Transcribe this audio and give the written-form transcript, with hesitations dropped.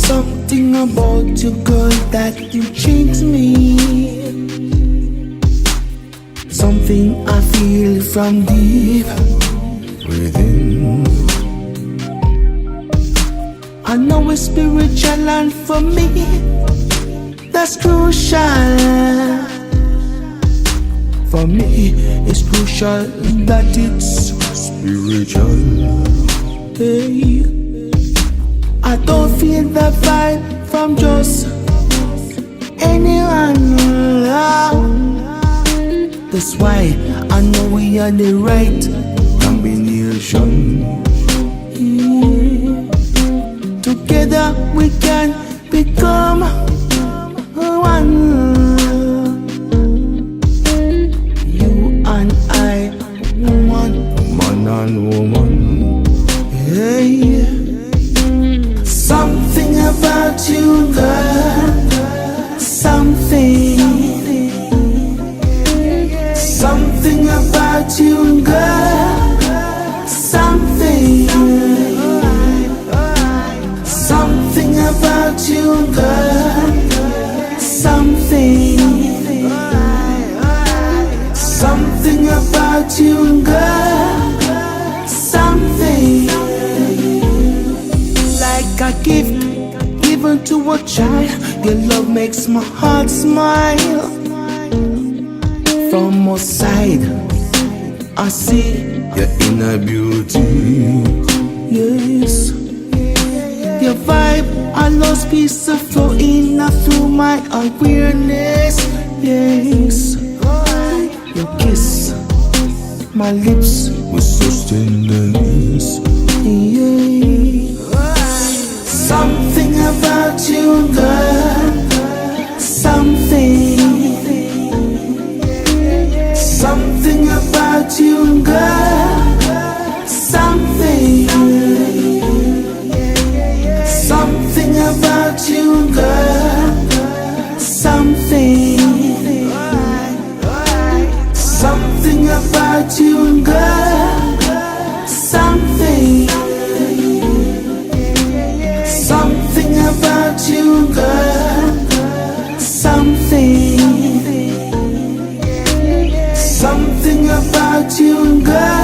Something about you, girl, that intrigues me. Something I feel from deep within. I know it's spiritual, and for me that's crucial. For me it's crucial that it's spiritual. Hey, I don't feel the vibe from just anyone. That's why I know we are the right combination. Together we can become one. You and I, woman, man and woman. Hey, something about you, girl. Something about you, girl. Something about you, girl. Something about you, girl. Something like a gift given to a child. Your love makes my heart smile. From outside I see your inner beauty. Yes, your vibe, I lost peace of flow in through my awareness. Yes, your kiss, my lips with such tenderness. Yeah. Something about you, girl. Something about you, girl. Something about you, girl. Something about you, girl. Something about you, girl. Something about you, girl.